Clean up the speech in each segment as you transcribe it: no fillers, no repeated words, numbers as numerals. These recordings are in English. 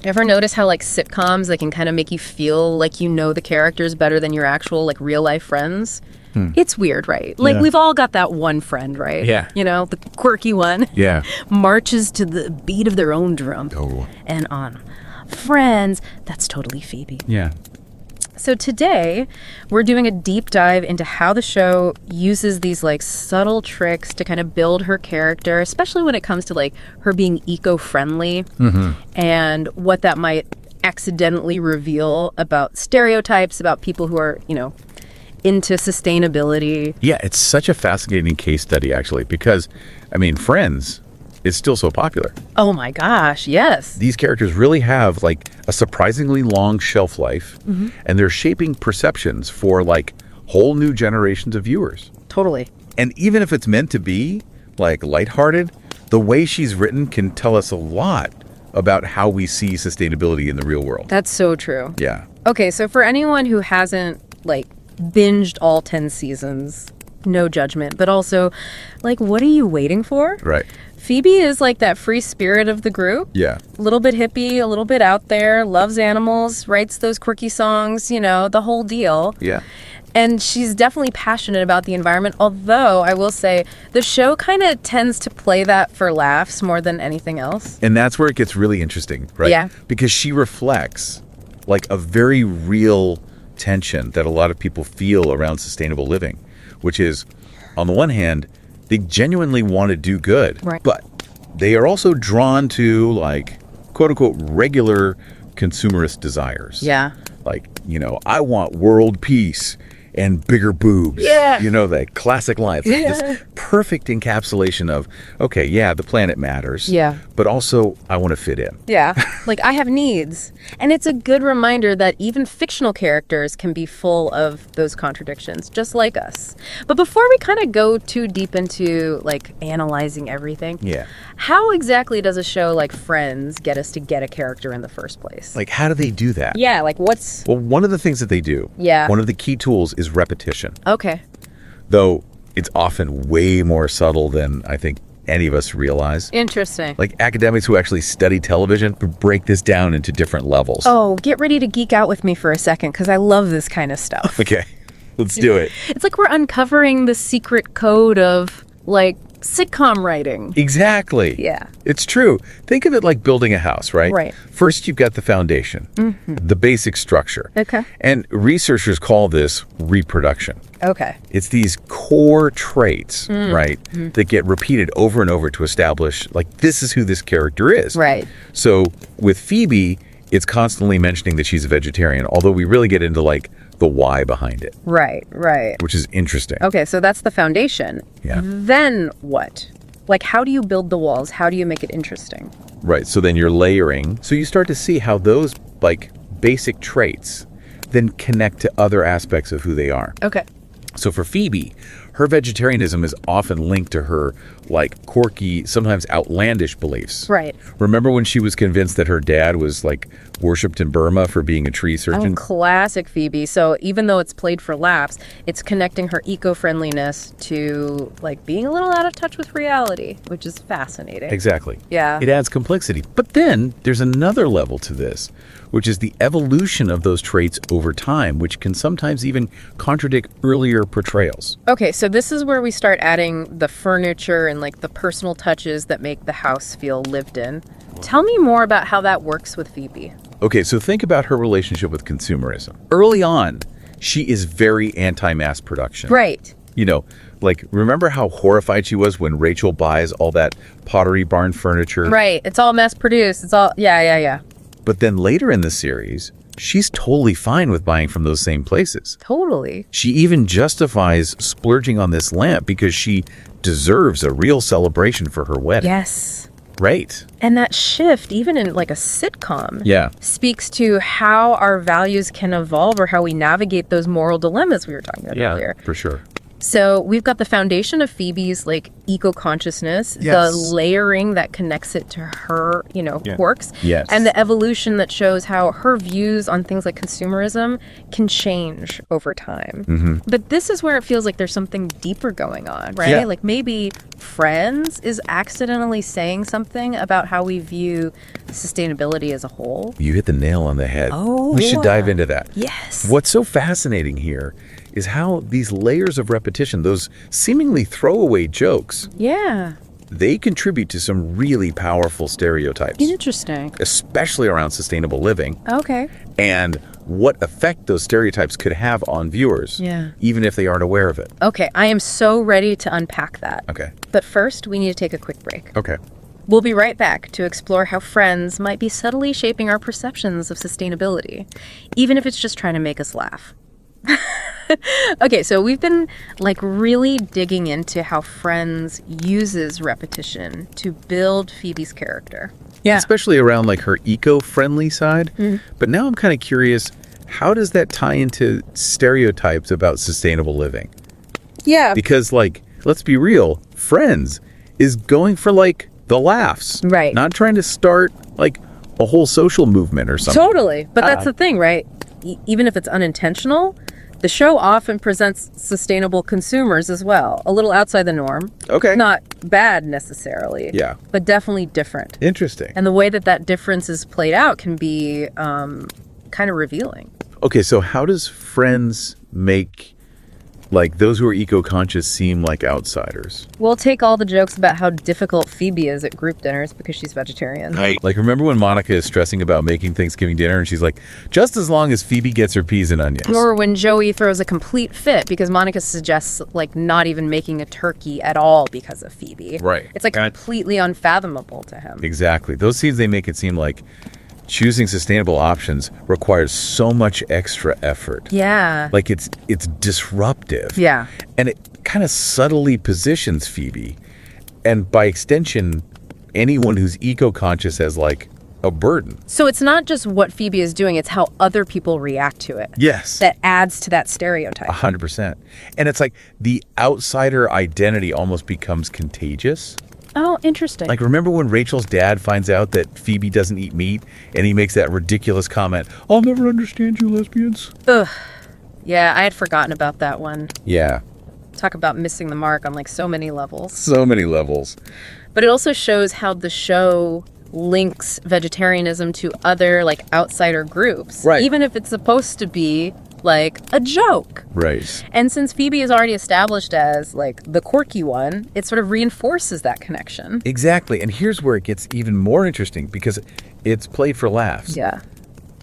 Ever notice how like sitcoms, they can kind of make you feel like you know the characters better than your actual like real life friends? It's weird, right? Like we've all got that one friend, right? Yeah. You know, the quirky one. Yeah. Marches to the beat of their own drum. Oh. And on. Friends, that's totally Phoebe. Yeah. So today, we're doing a deep dive into how the show uses these like subtle tricks to kind of build her character, especially when it comes to like her being eco-friendly and what that might accidentally reveal about stereotypes, about people who are, you know, into sustainability. Yeah, it's such a fascinating case study, actually, because, I mean, Friends is still so popular. Oh my gosh, yes. These characters really have, like, a surprisingly long shelf life, and they're shaping perceptions for, like, whole new generations of viewers. Totally. And even if it's meant to be, like, lighthearted, the way she's written can tell us a lot about how we see sustainability in the real world. That's so true. Yeah. Okay, so for anyone who hasn't, like, binged all 10 seasons, no judgment, but also, like, what are you waiting for? Right. Phoebe is like that free spirit of the group. Yeah. A little bit hippie, a little bit out there, loves animals, writes those quirky songs, you know, the whole deal. Yeah. And she's definitely passionate about the environment, although I will say the show kind of tends to play that for laughs more than anything else. And that's where it gets really interesting, right? Yeah. Because she reflects, like, a very real tension that a lot of people feel around sustainable living, which is, on the one hand, they genuinely want to do good, right, but they are also drawn to, like, quote unquote regular consumerist desires. Yeah. Like, you know, I want world peace and bigger boobs. Yeah. You know, that classic line. It's like this perfect encapsulation of, okay, yeah, the planet matters. Yeah. But also, I want to fit in. Yeah. Like, I have needs. And it's a good reminder that even fictional characters can be full of those contradictions, just like us. But before we kind of go too deep into, like, analyzing everything, Yeah. how exactly does a show like Friends get us to get a character in the first place? Like, how do they do that? Yeah, like, what's... Well, one of the things that they do, Yeah. one of the key tools is repetition. Okay. Though it's often way more subtle than I think any of us realize. Interesting. Like, academics who actually study television break this down into different levels. Oh, get ready to geek out with me for a second, because I love this kind of stuff. Okay, let's do it. It's like we're uncovering the secret code of, like, sitcom writing. Exactly. Yeah. It's true. Think of it like building a house, right? Right. First, you've got the foundation, the basic structure. Okay. And researchers call this reproduction. Okay. It's these core traits, right, that get repeated over and over to establish, like, this is who this character is. Right. So with Phoebe, it's constantly mentioning that she's a vegetarian, although we really get into, like, the why behind it. Right, right. Which is interesting. Okay, so that's the foundation. Yeah. Then what? Like, how do you build the walls? How do you make it interesting? Right, so then you're layering. So you start to see how those, like, basic traits then connect to other aspects of who they are. Okay. So for Phoebe, her vegetarianism is often linked to her, like, quirky, sometimes outlandish beliefs. Right. Remember when she was convinced that her dad was, like, worshipped in Burma for being a tree surgeon? Oh, classic Phoebe. So even though it's played for laughs, it's connecting her eco-friendliness to, like, being a little out of touch with reality, which is fascinating. Exactly. Yeah. It adds complexity. But then there's another level to this, which is the evolution of those traits over time, which can sometimes even contradict earlier portrayals. Okay, so this is where we start adding the furniture and, like, the personal touches that make the house feel lived in. Tell me more about how that works with Phoebe. Okay, so think about her relationship with consumerism. Early on, she is very anti-mass production. Right. You know, like, remember how horrified she was when Rachel buys all that Pottery Barn furniture? Right. It's all mass produced. It's all, yeah. But then later in the series, she's totally fine with buying from those same places. Totally. She even justifies splurging on this lamp because she deserves a real celebration for her wedding. Yes. Right. And that shift, even in, like, a sitcom, Yeah. speaks to how our values can evolve or how we navigate those moral dilemmas we were talking about earlier. For sure. So we've got the foundation of Phoebe's like eco-consciousness, Yes. the layering that connects it to her, quirks, Yes. and the evolution that shows how her views on things like consumerism can change over time. But this is where it feels like there's something deeper going on, right? Yeah. Like maybe Friends is accidentally saying something about how we view sustainability as a whole. You hit the nail on the head. Oh, we should dive into that. Yes. What's so fascinating here is how these layers of repetition, those seemingly throwaway jokes, Yeah. they contribute to some really powerful stereotypes, Interesting. especially around sustainable living Okay. and what effect those stereotypes could have on viewers, Yeah. even if they aren't aware of it. Okay, I am so ready to unpack that. Okay. But first, we need to take a quick break. Okay. We'll be right back to explore how Friends might be subtly shaping our perceptions of sustainability, even if it's just trying to make us laugh. Okay, so we've been like really digging into how Friends uses repetition to build Phoebe's character. Yeah. Especially around like her eco-friendly side. But now I'm kind of curious, how does that tie into stereotypes about sustainable living? Yeah. Because like, let's be real, Friends is going for like the laughs. Right. Not trying to start like a whole social movement or something. Totally. But that's the thing, right? Even if it's unintentional, the show often presents sustainable consumers as well, a little outside the norm. Okay. Not bad necessarily. Yeah. But definitely different. Interesting. And the way that that difference is played out can be kind of revealing. Okay, so how does Friends make like those who are eco-conscious seem like outsiders? We'll take all the jokes about how difficult Phoebe is at group dinners because she's vegetarian. Like, remember when Monica is stressing about making Thanksgiving dinner and she's like, just as long as Phoebe gets her peas and onions. Or when Joey throws a complete fit because Monica suggests like not even making a turkey at all because of Phoebe. Right. It's like completely unfathomable to him. Exactly. Those scenes, they make it seem like choosing sustainable options requires so much extra effort. Yeah. Like it's disruptive. Yeah. And it kind of subtly positions Phoebe, and by extension, anyone who's eco-conscious as like a burden. So it's not just what Phoebe is doing, it's how other people react to it. Yes. That adds to that stereotype. 100%. And it's like the outsider identity almost becomes contagious. Oh, interesting. Like, remember when Rachel's dad finds out that Phoebe doesn't eat meat and he makes that ridiculous comment, "I'll never understand you lesbians"? Ugh. Yeah, I had forgotten about that one. Yeah. Talk about missing the mark on like so many levels. So many levels. But it also shows how the show links vegetarianism to other like outsider groups. Right. Even if it's supposed to be like a joke. Right. And since Phoebe is already established as like the quirky one, it sort of reinforces that connection. Exactly. And here's where it gets even more interesting because it's played for laughs. Yeah.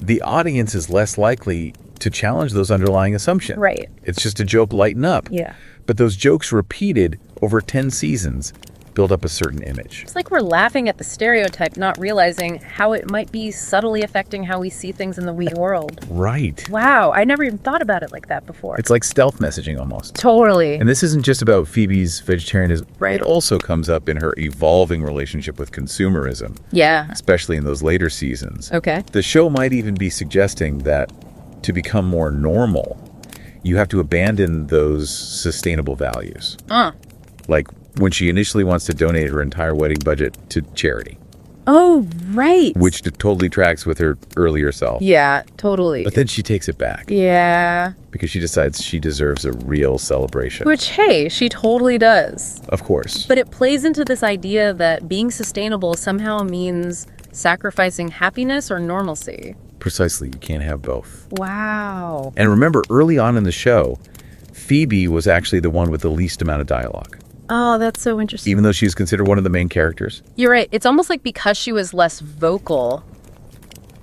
The audience is less likely to challenge those underlying assumptions. Right. It's just a joke, lighten up. Yeah. But those jokes repeated over 10 seasons build up a certain image. It's like we're laughing at the stereotype, not realizing how it might be subtly affecting how we see things in the real world. Right. Wow, I never even thought about it like that before. It's like stealth messaging almost. Totally. And this isn't just about Phoebe's vegetarianism. Right. It also comes up in her evolving relationship with consumerism, Yeah. especially in those later seasons. Okay. The show might even be suggesting that to become more normal, you have to abandon those sustainable values. Like when she initially wants to donate her entire wedding budget to charity, Oh, right. which totally tracks with her earlier self. Yeah, totally. But then she takes it back Yeah. because she decides she deserves a real celebration. Which, hey, she totally does. Of course. But it plays into this idea that being sustainable somehow means sacrificing happiness or normalcy. Precisely, you can't have both. Wow. And remember, early on in the show, Phoebe was actually the one with the least amount of dialogue, Oh, that's so interesting. even though she's considered one of the main characters. You're right. It's almost like because she was less vocal,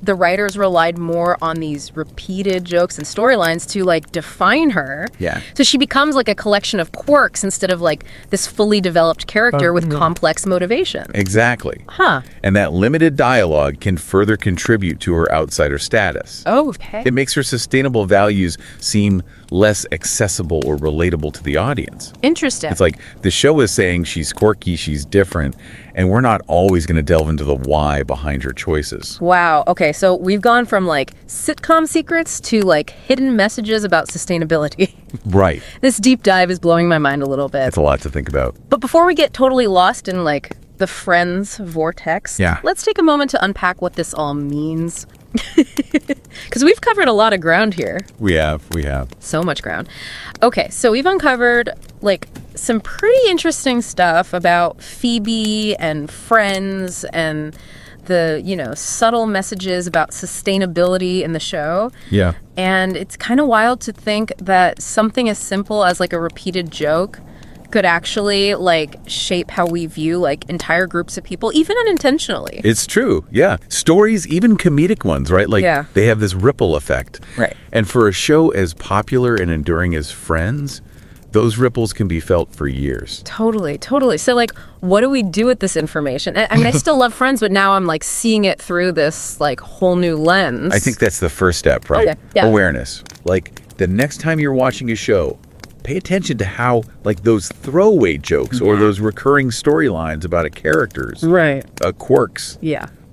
the writers relied more on these repeated jokes and storylines to like define her. Yeah. So she becomes like a collection of quirks instead of like this fully developed character with complex motivation. Exactly. Huh. And that limited dialogue can further contribute to her outsider status. Oh, okay. It makes her sustainable values seem less accessible or relatable to the audience. Interesting. It's like the show is saying she's quirky, she's different, And we're not always going to delve into the why behind your choices. Wow. Okay, so we've gone from like sitcom secrets to like hidden messages about sustainability. Right. This deep dive is blowing my mind a little bit. It's a lot to think about. But before we get totally lost in like the Friends vortex, let's take a moment to unpack what this all means. Because we've covered a lot of ground here. We have. So much ground. Okay, so we've uncovered like some pretty interesting stuff about Phoebe and Friends and the, you know, subtle messages about sustainability in the show. Yeah. And it's kind of wild to think that something as simple as like a repeated joke could actually like shape how we view like entire groups of people, even unintentionally. It's true. Yeah. Stories, even comedic ones, right? Like they have this ripple effect. Right. And for a show as popular and enduring as Friends, those ripples can be felt for years. Totally. So like, what do we do with this information? I mean, I still love Friends, but now I'm like seeing it through this like whole new lens. I think that's the first step, right? Okay. Yeah. Awareness. Like the next time you're watching a show, pay attention to how, like, those throwaway jokes or those recurring storylines about a character's quirks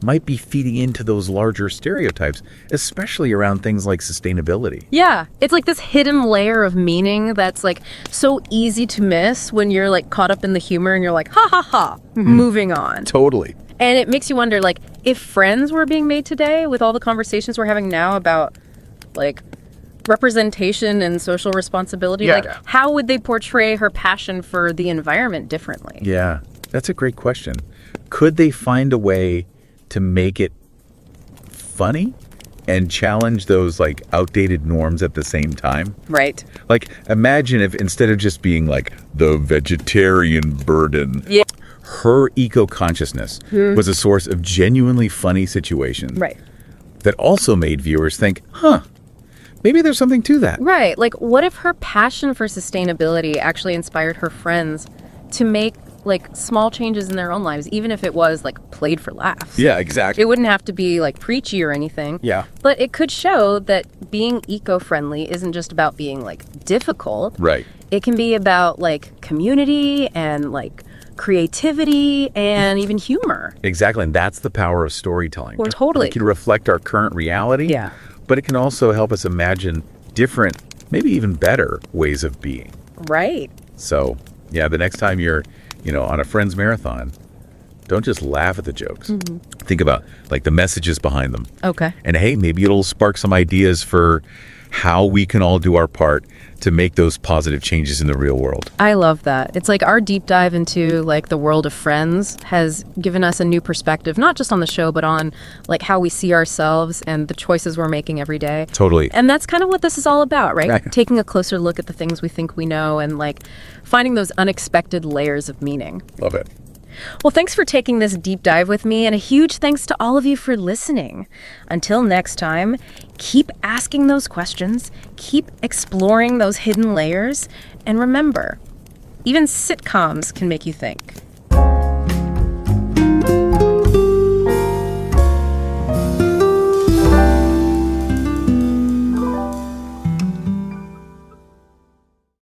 might be feeding into those larger stereotypes, especially around things like sustainability. Yeah, it's like this hidden layer of meaning that's like so easy to miss when you're like caught up in the humor and you're like, ha ha ha, moving on. Totally. And it makes you wonder, like, if Friends were being made today with all the conversations we're having now about like representation and social responsibility, like how would they portray her passion for the environment differently? Yeah, that's a great question. Could they find a way to make it funny and challenge those like outdated norms at the same time? Right. Like imagine if instead of just being like the vegetarian burden, her eco-consciousness was a source of genuinely funny situations that also made viewers think, maybe there's something to that. Right. Like, what if her passion for sustainability actually inspired her friends to make, like, small changes in their own lives, even if it was, like, played for laughs? Yeah, exactly. It wouldn't have to be, like, preachy or anything. Yeah. But it could show that being eco-friendly isn't just about being, like, difficult. Right. It can be about, like, community and, like, creativity and even humor. Exactly. And that's the power of storytelling. Well, totally. It can reflect our current reality. Yeah. But it can also help us imagine different, maybe even better ways of being. Right. So, yeah, the next time you're, on a Friends marathon, don't just laugh at the jokes. Think about, like, the messages behind them. Okay. And, hey, maybe it'll spark some ideas for how we can all do our part to make those positive changes in the real world. I love that. It's like our deep dive into like the world of Friends has given us a new perspective, not just on the show, but on like how we see ourselves and the choices we're making every day. Totally. And that's kind of what this is all about, right? Taking a closer look at the things we think we know and like finding those unexpected layers of meaning. Love it. Well, thanks for taking this deep dive with me, and a huge thanks to all of you for listening. Until next time, keep asking those questions, keep exploring those hidden layers, and remember, even sitcoms can make you think.